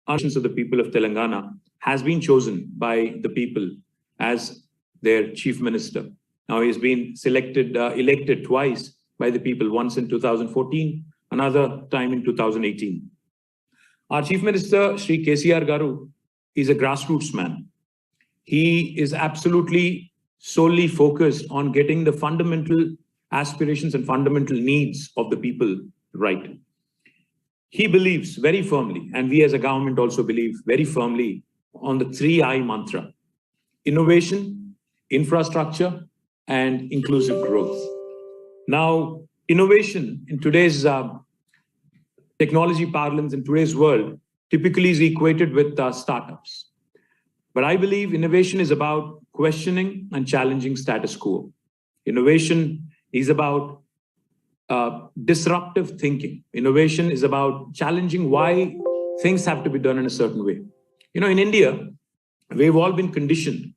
of the people of Telangana has been chosen by the people as their chief minister. Now he's been elected twice by the people, once in 2014, another time in 2018. Our chief minister, Shri KTR Garu, is a grassroots man. He is absolutely solely focused on getting the fundamental aspirations and fundamental needs of the people right. He believes very firmly, and we as a government also believe very firmly, on the 3I mantra: innovation, infrastructure, and inclusive growth. Now, innovation in today's technology parlance, in today's world, typically is equated with startups. But I believe innovation is about questioning and challenging status quo. Innovation is about disruptive thinking. Innovation is about challenging why things have to be done in a certain way. You know, in India, we've all been conditioned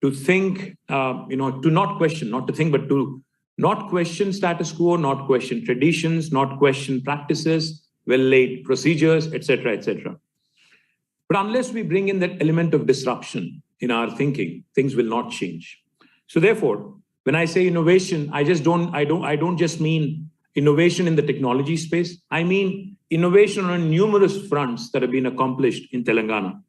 to think, to not question, not to think, but to not question status quo, not question traditions, not question practices, well-laid procedures, etc., etc. But unless we bring in that element of disruption in our thinking, things will not change. So therefore, when I say innovation, I don't just mean innovation in the technology space. I mean innovation on numerous fronts that have been accomplished in Telangana.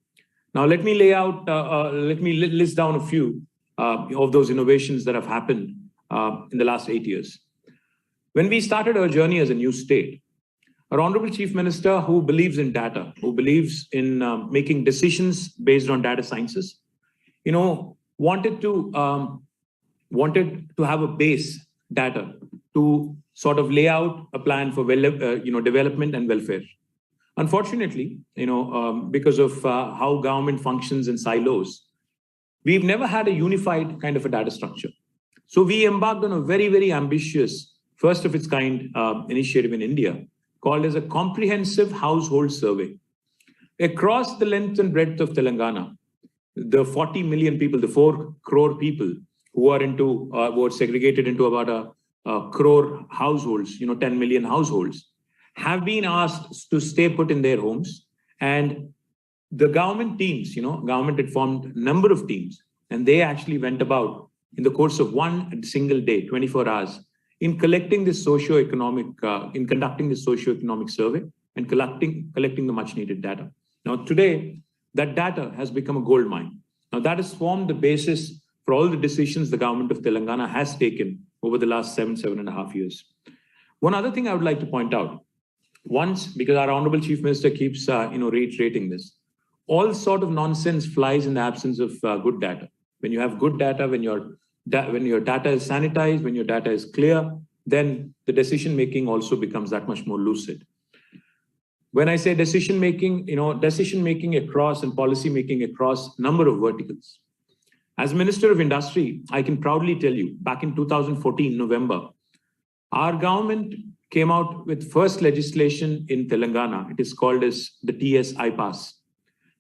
Now, let me list down a few of those innovations that have happened in the last 8 years. When we started our journey as a new state, our Honorable Chief Minister, who believes in data, who believes in making decisions based on data sciences, wanted to have a base data to sort of lay out a plan for development and welfare. Unfortunately, because of how government functions in silos, we've never had a unified kind of a data structure. So we embarked on a very, very ambitious, first of its kind initiative in India, called as a comprehensive household survey. Across the length and breadth of Telangana, the 40 million people, the 4 crore people who are segregated into about a crore households, 10 million households, have been asked to stay put in their homes. And the government teams, government had formed a number of teams, and they actually went about in the course of one single day, 24 hours, in collecting this conducting this socio-economic survey and collecting the much needed data. Now, today, that data has become a gold mine. Now, that has formed the basis for all the decisions the government of Telangana has taken over the last 7.5 years. One other thing I would like to point out, because our Honorable Chief Minister keeps reiterating this, all sort of nonsense flies in the absence of good data. When you have good data, when your data is sanitized, when your data is clear, then the decision-making also becomes that much more lucid. When I say decision-making, decision-making across and policy-making across a number of verticals. As Minister of Industry, I can proudly tell you, back in 2014, November, our government came out with first legislation in Telangana. It is called as the Dsi Pass.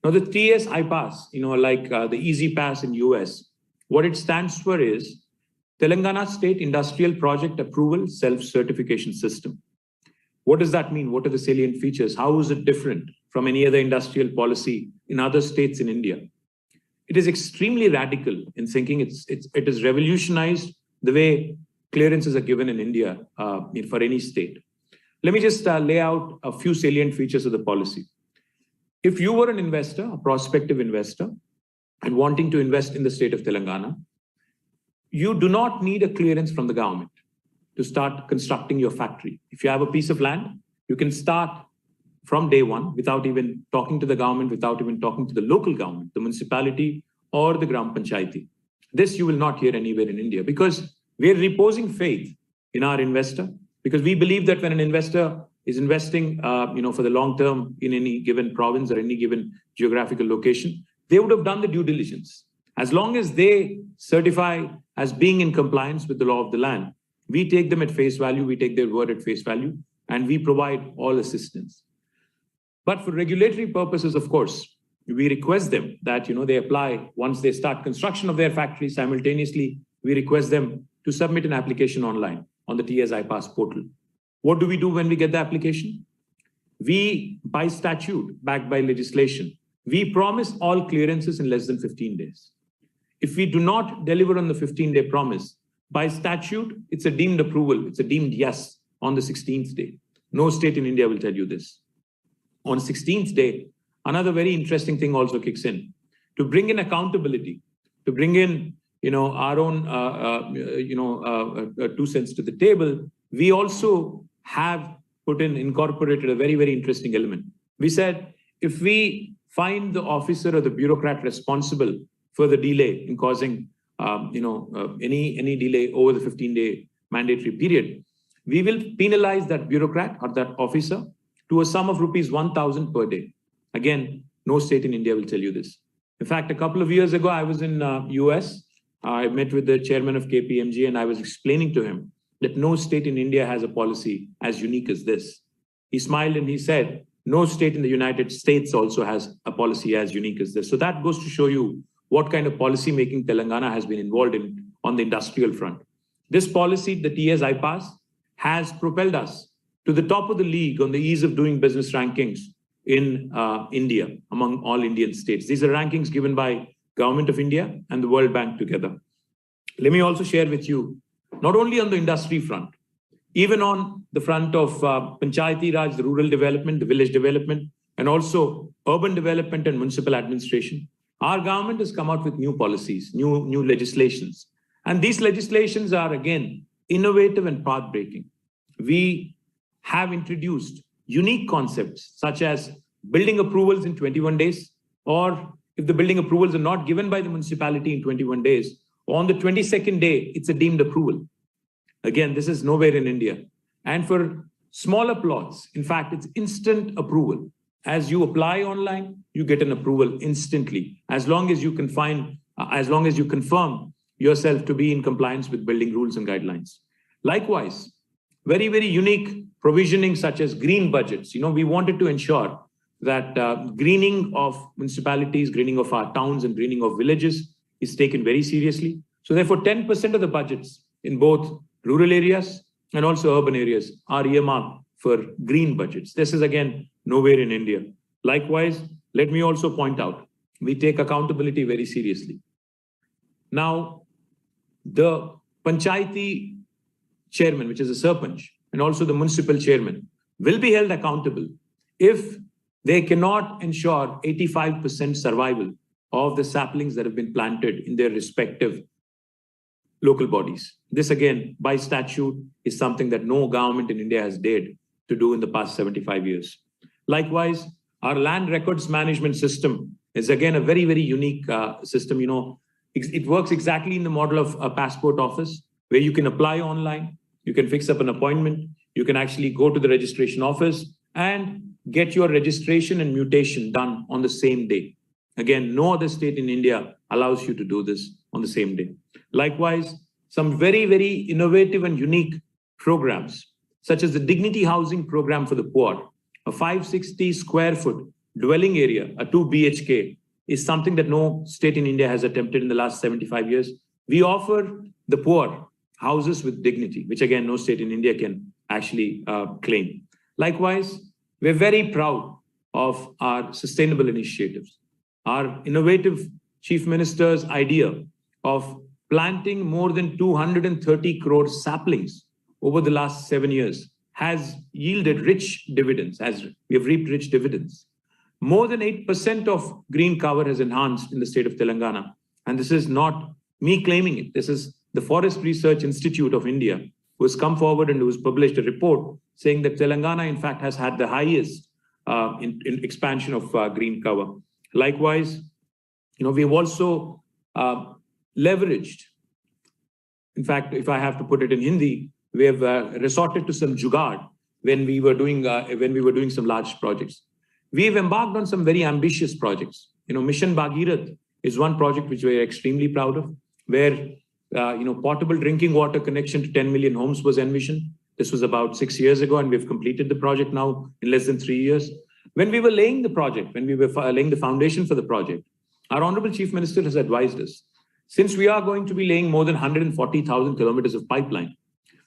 Now, the Dsi Pass, like the Dsi Pass in US, what it stands for is Telangana State Industrial Project Approval Self-Certification System. What does that mean? What are the salient features? How is it different from any other industrial policy in other states in India? It is extremely radical in thinking. It has revolutionized the way clearances are given in India for any state. Let me just lay out a few salient features of the policy. If you were an investor, a prospective investor, and wanting to invest in the state of Telangana, you do not need a clearance from the government to start constructing your factory. If you have a piece of land, you can start from day one without even talking to the government, without even talking to the local government, the municipality or the Gram Panchayati. This you will not hear anywhere in India, because we're reposing faith in our investor, because we believe that when an investor is investing for the long term in any given province or any given geographical location, they would have done the due diligence. As long as they certify as being in compliance with the law of the land, we take them at face value, we take their word at face value, and we provide all assistance. But for regulatory purposes, of course, we request them that they apply once they start construction of their factory. Simultaneously, we request them to submit an application online on the Dsi Pass portal. What do we do when we get the application? We, by statute, backed by legislation, we promise all clearances in less than 15 days. If we do not deliver on the 15-day promise, by statute, it's a deemed approval. It's a deemed yes on the 16th day. No state in India will tell you this. On 16th day, another very interesting thing also kicks in. To bring in accountability, to bring in our own 2 cents to the table, we also have incorporated a very, very interesting element. We said, if we find the officer or the bureaucrat responsible for the delay in causing any delay over the 15-day mandatory period, we will penalize that bureaucrat or that officer to a sum of rupees 1,000 per day. Again, no state in India will tell you this. In fact, a couple of years ago, I was in US. I met with the chairman of KPMG, and I was explaining to him that no state in India has a policy as unique as this. He smiled and he said, no state in the United States also has a policy as unique as this. So that goes to show you what kind of policy making Telangana has been involved in on the industrial front. This policy, the Dsi Pass, has propelled us to the top of the league on the ease of doing business rankings in India, among all Indian states. These are rankings given by Government of India and the World Bank together. Let me also share with you, not only on the industry front, even on the front of Panchayati Raj, the rural development, the village development, and also urban development and municipal administration, our government has come out with new policies, new legislations. And these legislations are, again, innovative and path-breaking. We have introduced unique concepts such as building approvals in 21 days, or if the building approvals are not given by the municipality in 21 days, on the 22nd day, it's a deemed approval. Again, this is nowhere in India. And for smaller plots, in fact, it's instant approval. As you apply online, you get an approval instantly, as long as you confirm yourself to be in compliance with building rules and guidelines. Likewise, very, very unique provisioning such as green budgets. We wanted to ensure that greening of municipalities, greening of our towns, and greening of villages is taken very seriously. So therefore, 10% of the budgets in both rural areas and also urban areas are earmarked for green budgets. This is, again, nowhere in India. Likewise, let me also point out, we take accountability very seriously. Now, the Panchayati chairman, which is a Sarpanch, and also the municipal chairman, will be held accountable if they cannot ensure 85% survival of the saplings that have been planted in their respective local bodies. This, again, by statute, is something that no government in India has dared to do in the past 75 years. Likewise, our land records management system is, again, a very, very unique system. It works exactly in the model of a passport office, where you can apply online, you can fix up an appointment, you can actually go to the registration office and get your registration and mutation done on the same day. Again, no other state in India allows you to do this on the same day. Likewise, some very, very innovative and unique programs, such as the Dignity Housing Program for the poor, a 560 square foot dwelling area, a 2 BHK, is something that no state in India has attempted in the last 75 years. We offer the poor houses with dignity, which, again, no state in India can actually claim. Likewise, we're very proud of our sustainable initiatives. Our innovative Chief Minister's idea of planting more than 230 crore saplings over the last 7 years has yielded rich dividends, as we have reaped rich dividends. More than 8% of green cover has enhanced in the state of Telangana. And this is not me claiming it. This is the Forest Research Institute of India, who has come forward and who has published a report saying that Telangana, in fact, has had the highest in expansion of green cover. Likewise, we've also leveraged. In fact, if I have to put it in Hindi, we have resorted to some jugaad when we were doing some large projects. We've embarked on some very ambitious projects. Mission Bhagirath is one project which we are extremely proud of, where potable drinking water connection to 10 million homes was envisioned. This was about 6 years ago, and we've completed the project now in less than 3 years. When we were laying the project, when we were laying the foundation for the project, our Honorable Chief Minister has advised us, since we are going to be laying more than 140,000 kilometers of pipeline,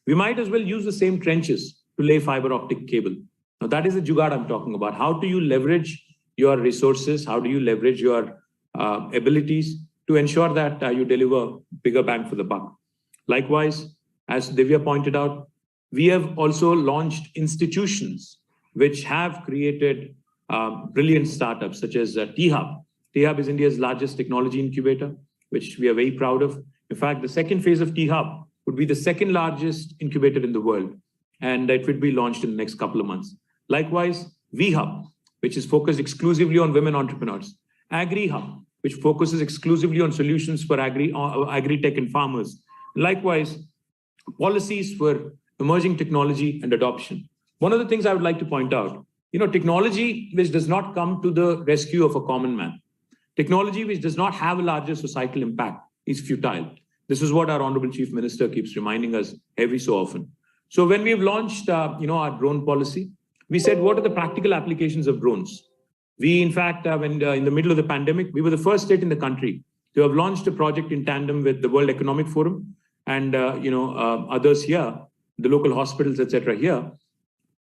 we might as well use the same trenches to lay fiber optic cable. Now, that is the jugaad I'm talking about. How do you leverage your resources? How do you leverage your abilities to ensure that you deliver bigger bang for the buck? Likewise, as Divya pointed out, we have also launched institutions which have created brilliant startups such as T-Hub. T-Hub is India's largest technology incubator, which we are very proud of. In fact, the second phase of T-Hub would be the second largest incubator in the world, and it will be launched in the next couple of months. Likewise, V-Hub, which is focused exclusively on women entrepreneurs. Agri-Hub, which focuses exclusively on solutions for agri-tech and farmers. Likewise, policies for emerging technology and adoption. One of the things I would like to point out, technology which does not come to the rescue of a common man, technology which does not have a larger societal impact is futile. This is what our Honorable Chief Minister keeps reminding us every so often. So when we've launched, our drone policy, we said, what are the practical applications of drones? We, in fact, when in the middle of the pandemic, we were the first state in the country to have launched a project in tandem with the World Economic Forum and others here, the local hospitals, etc. here,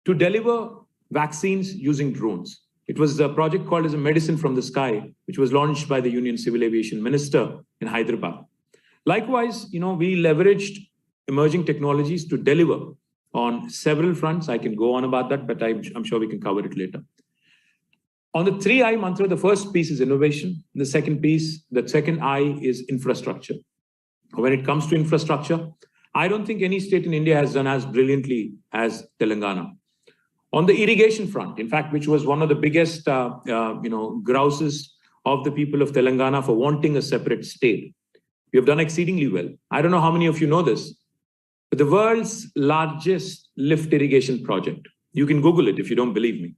to deliver vaccines using drones. It was a project called as a Medicine from the Sky, which was launched by the Union Civil Aviation Minister in Hyderabad. Likewise, we leveraged emerging technologies to deliver on several fronts. I can go on about that, but I'm sure we can cover it later. On the 3I mantra, the first piece is innovation. The second I is infrastructure. When it comes to infrastructure, I don't think any state in India has done as brilliantly as Telangana. On the irrigation front, in fact, which was one of the biggest grouses of the people of Telangana for wanting a separate state, we have done exceedingly well. I don't know how many of you know this, but the world's largest lift irrigation project, you can Google it if you don't believe me,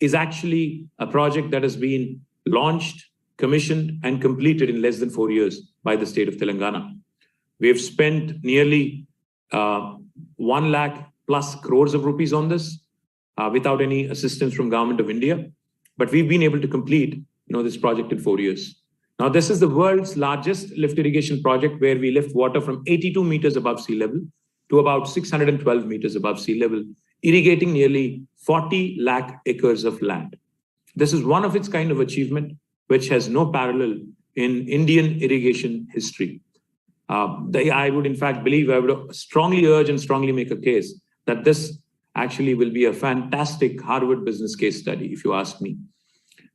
is actually a project that has been launched, commissioned, and completed in less than 4 years by the state of Telangana. We have spent nearly 1 lakh plus crores of rupees on this without any assistance from Government of India. But we've been able to complete this project in 4 years. Now, this is the world's largest lift irrigation project where we lift water from 82 meters above sea level to about 612 meters above sea level, irrigating nearly 40 lakh acres of land. This is one of its kind of achievement, which has no parallel in Indian irrigation history. I would, in fact, I would strongly urge and strongly make a case that this actually will be a fantastic Harvard business case study, if you ask me.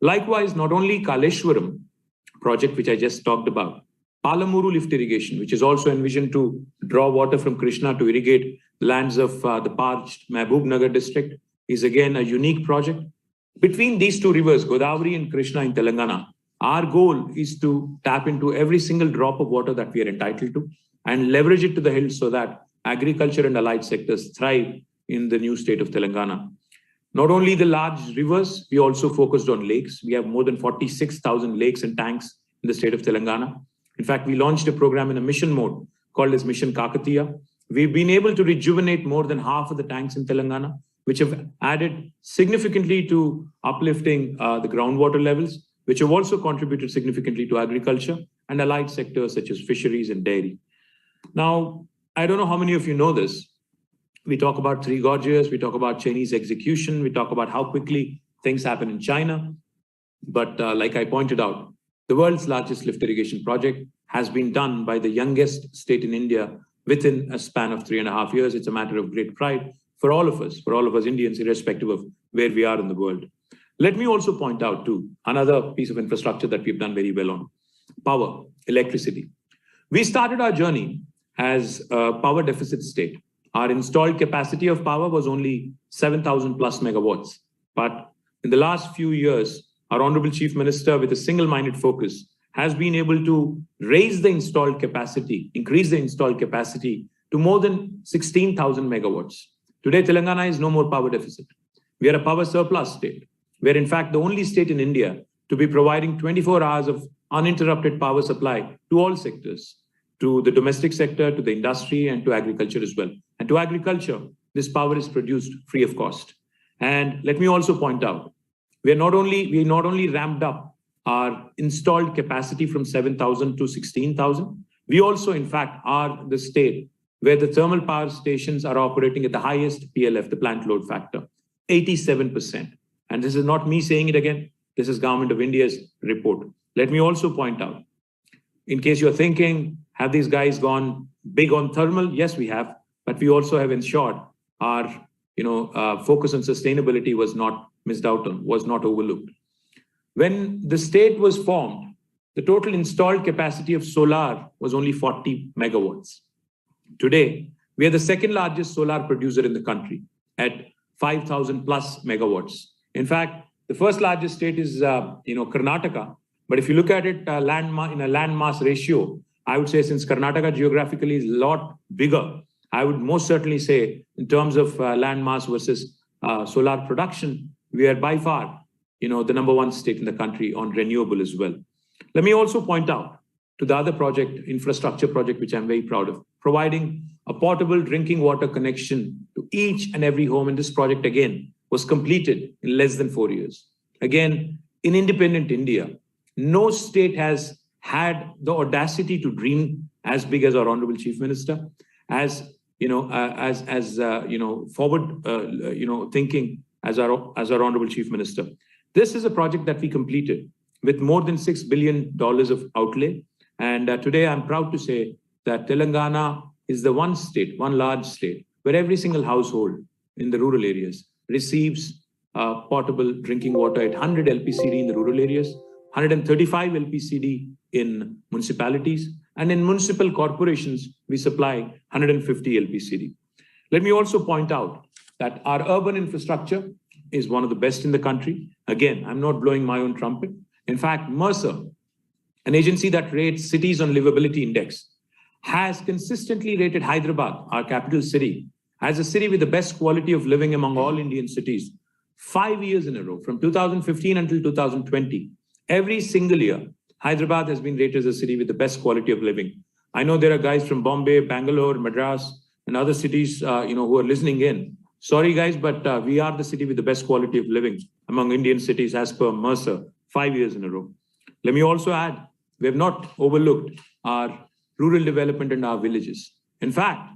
Likewise, not only Kaleshwaram project, which I just talked about, Palamuru lift irrigation, which is also envisioned to draw water from Krishna to irrigate the lands of the parched Mahbubnagar district, is again a unique project. Between these two rivers, Godavari and Krishna in Telangana, our goal is to tap into every single drop of water that we are entitled to and leverage it to the hills so that agriculture and allied sectors thrive in the new state of Telangana. Not only the large rivers, we also focused on lakes. We have more than 46,000 lakes and tanks in the state of Telangana. In fact, we launched a program in a mission mode called as Mission Kakatiya. We've been able to rejuvenate more than half of the tanks in Telangana, which have added significantly to uplifting the groundwater levels, which have also contributed significantly to agriculture and allied sectors such as fisheries and dairy. Now, I don't know how many of you know this. We talk about Three Gorges, we talk about Chinese execution, we talk about how quickly things happen in China. But like I pointed out, the world's largest lift irrigation project has been done by the youngest state in India within a span of 3.5 years. It's a matter of great pride for all of us Indians, irrespective of where we are in the world. Let me also point out too, another piece of infrastructure that we've done very well on, power, electricity. We started our journey as a power deficit state. Our installed capacity of power was only 7,000 plus megawatts. But in the last few years, our Honorable Chief Minister, with a single-minded focus, has been able to raise the installed capacity, increase the installed capacity to more than 16,000 megawatts. Today, Telangana is no more power deficit. We are a power surplus state. We're in fact the only state in India to be providing 24 hours of uninterrupted power supply to all sectors, to the domestic sector, to the industry, and to agriculture as well. And to agriculture, this power is produced free of cost. And let me also point out, we not only ramped up our installed capacity from 7,000 to 16,000, we also, in fact, are the state where the thermal power stations are operating at the highest PLF, the plant load factor. 87%. And this is not me saying it again. This is Government of India's report. Let me also point out, in case you're thinking, have these guys gone big on thermal? Yes, we have, but we also have ensured our focus on sustainability was not missed out on, was not overlooked. When the state was formed, the total installed capacity of solar was only 40 megawatts. Today, we are the second largest solar producer in the country at 5,000 plus megawatts. In fact, the first largest state is Karnataka. But if you look at it in a landmass ratio, I would say since Karnataka geographically is a lot bigger, I would most certainly say in terms of landmass versus solar production, we are by far, the number one state in the country on renewable as well. Let me also point out to the other project, infrastructure project, which I'm very proud of, providing a portable drinking water connection to each and every home. And this project, again, was completed in less than 4 years. Again, in independent India, no state has had the audacity to dream as big as our Honorable Chief Minister, as forward, thinking as our Honorable Chief Minister. This is a project that we completed with more than $6 billion of outlay. And today I'm proud to say that Telangana is the one large state, where every single household in the rural areas receives portable drinking water at 100 LPCD in the rural areas, 135 LPCD in municipalities, and in municipal corporations, we supply 150 LPCD. Let me also point out that our urban infrastructure is one of the best in the country. Again, I'm not blowing my own trumpet. In fact, Mercer, an agency that rates cities on livability index, has consistently rated Hyderabad, our capital city, as a city with the best quality of living among all Indian cities 5 years in a row, from 2015 until 2020. Every single year, Hyderabad has been rated as a city with the best quality of living. I know there are guys from Bombay, Bangalore, Madras, and other cities, who are listening in. Sorry, guys, but we are the city with the best quality of living among Indian cities as per Mercer, 5 years in a row. Let me also add, we have not overlooked our rural development and our villages. In fact,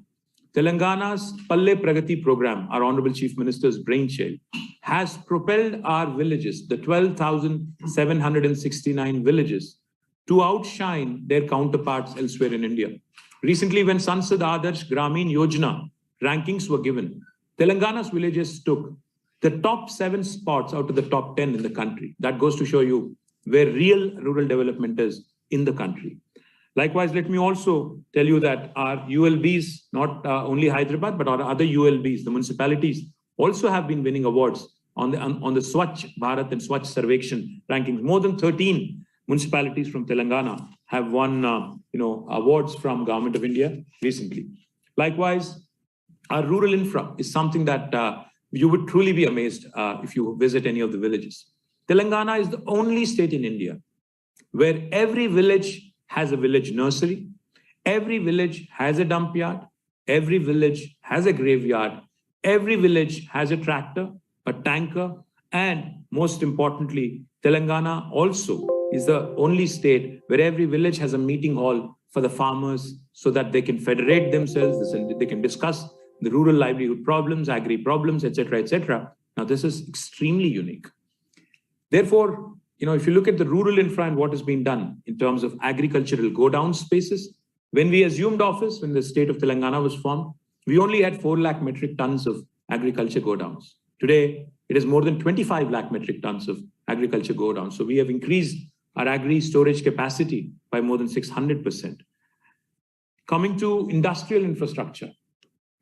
Telangana's Palle Pragati program, our Honorable Chief Minister's brainchild, has propelled our villages, the 12,769 villages, to outshine their counterparts elsewhere in India. Recently, when Sansad Adarsh Gramin Yojana rankings were given, Telangana's villages took the top 7 spots out of the top 10 in the country. That goes to show you where real rural development is in the country. Likewise, let me also tell you that our ULBs, not only Hyderabad, but our other ULBs, the municipalities, also have been winning awards on the Swachh Bharat and Swachh Sarvekshan rankings. More than 13 municipalities from Telangana have won, awards from Government of India recently. Likewise, our rural infra is something that you would truly be amazed if you visit any of the villages. Telangana is the only state in India where every village has a village nursery, every village has a dump yard, every village has a graveyard, every village has a tractor, a tanker, and most importantly, Telangana also is the only state where every village has a meeting hall for the farmers so that they can federate themselves, they can discuss the rural livelihood problems, agri problems, etc., etc. Now, this is extremely unique. Therefore, if you look at the rural infra and what has been done in terms of agricultural go-down spaces, when we assumed office, when the state of Telangana was formed, we only had 4 lakh metric tons of agriculture go-downs. Today, it is more than 25 lakh metric tons of agriculture go-downs. So we have increased our agri-storage capacity by more than 600%. Coming to industrial infrastructure,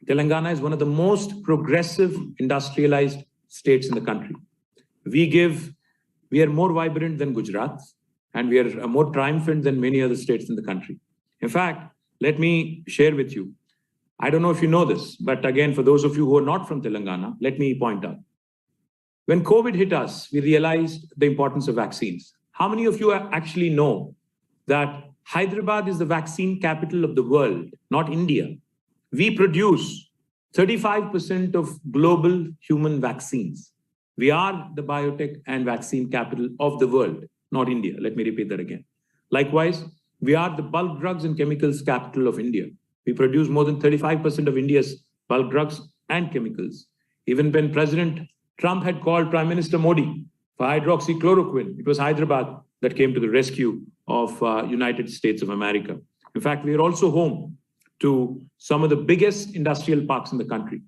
Telangana is one of the most progressive industrialized states in the country. We are more vibrant than Gujarat, and we are more triumphant than many other states in the country. In fact, let me share with you. I don't know if you know this, but again, for those of you who are not from Telangana, let me point out. When COVID hit us, we realized the importance of vaccines. How many of you actually know that Hyderabad is the vaccine capital of the world, not India? We produce 35% of global human vaccines. We are the biotech and vaccine capital of the world, not India. Let me repeat that again. Likewise, we are the bulk drugs and chemicals capital of India. We produce more than 35% of India's bulk drugs and chemicals. Even when President Trump had called Prime Minister Modi for hydroxychloroquine. It was Hyderabad that came to the rescue of United States of America. In fact, we are also home to some of the biggest industrial parks in the country.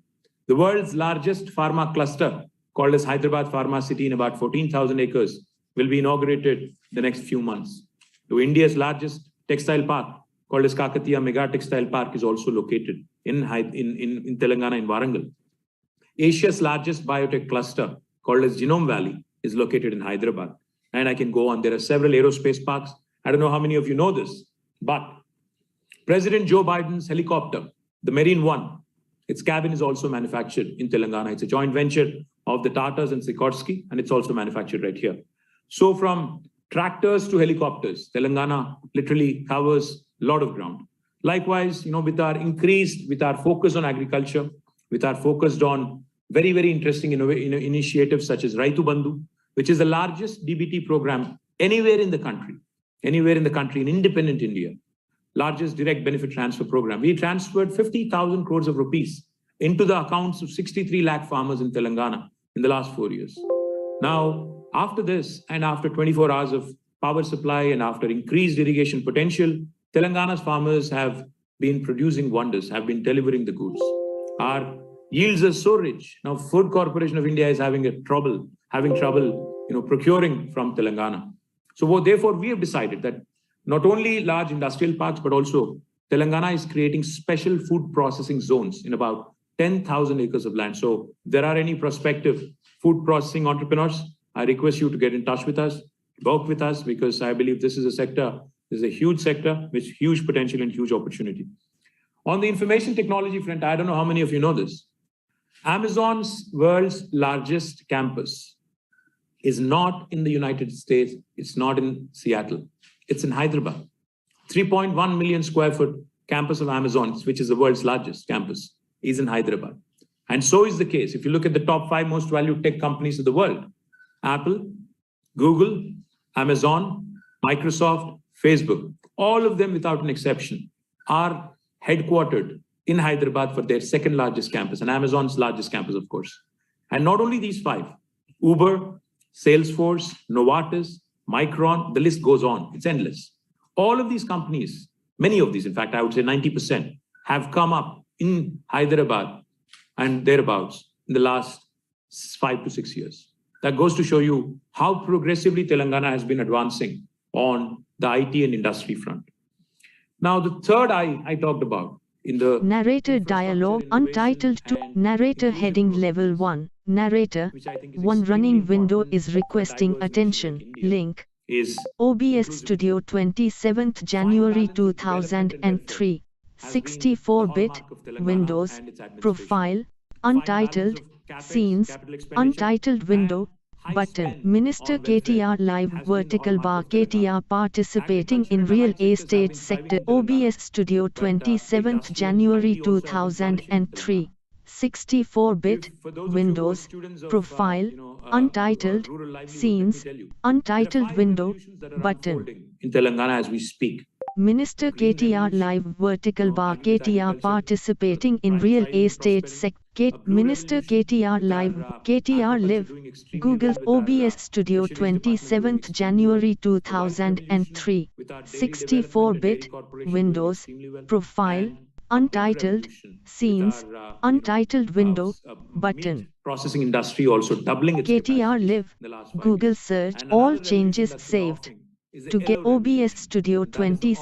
The world's largest pharma cluster, called as Hyderabad Pharma City in about 14,000 acres, will be inaugurated the next few months. To India's largest textile park, called as Kakatiya Mega Textile Park, is also located in Telangana, in Warangal. Asia's largest biotech cluster, called as Genome Valley, is located in Hyderabad. And I can go on. There are several aerospace parks. I don't know how many of you know this, but President Joe Biden's helicopter, the Marine One, its cabin is also manufactured in Telangana. It's a joint venture of the Tatas and Sikorsky, and it's also manufactured right here. So from tractors to helicopters, Telangana literally covers a lot of ground. Likewise, with our focus on agriculture, with our focus on very, very interesting initiatives such as Raitu Bandhu, which is the largest DBT program anywhere in the country, in independent India, largest direct benefit transfer program. We transferred 50,000 crores of rupees into the accounts of 63 lakh farmers in Telangana in the last 4 years. Now, after this, and after 24 hours of power supply and after increased irrigation potential, Telangana's farmers have been producing wonders, have been delivering the goods. Our yields are so rich. Now, Food Corporation of India is having trouble, procuring from Telangana. So therefore, we have decided that not only large industrial parks, but also Telangana is creating special food processing zones in about 10,000 acres of land. So if there are any prospective food processing entrepreneurs, I request you to get in touch with us, work with us, because I believe this is a huge sector with huge potential and huge opportunity. On the information technology front, I don't know how many of you know this. Amazon's world's largest campus is not in the United States. It's not in Seattle. It's in Hyderabad. 3.1 million square foot campus of Amazon, which is the world's largest campus, is in Hyderabad. And so is the case. If you look at the top 5 most valued tech companies of the world, Apple, Google, Amazon, Microsoft, Facebook, all of them without an exception are headquartered in Hyderabad for their second largest campus, and Amazon's largest campus, of course. And not only these 5, Uber, Salesforce, Novartis, Micron, the list goes on. It's endless. All of these companies, many of these, in fact, I would say 90%, have come up in Hyderabad and thereabouts in the last 5 to 6 years. That goes to show you how progressively Telangana has been advancing on the IT and industry front. Now, the third I talked about in the narrator dialogue untitled to narrator heading level 1. Narrator, one running window is requesting attention. Link is OBS Studio 27th January 2003. 64-bit Windows Profile Untitled Scenes Untitled Window Button. Minister KTR Live Vertical Bar. KTR participating in real estate sector. OBS Studio 27th January 2003. 64-bit Windows Profile Untitled Scenes Untitled Window Button. In Telangana as we speak. Minister KTR Live Vertical Bar. KTR participating in real estate sector. Minister KTR Live KTR Live Google OBS Studio 27th January 2003. 64-bit Windows Profile Untitled Scenes Untitled Window Button. Processing industry also doubling its KTR Live Google search all changes saved to get OBS Studio 27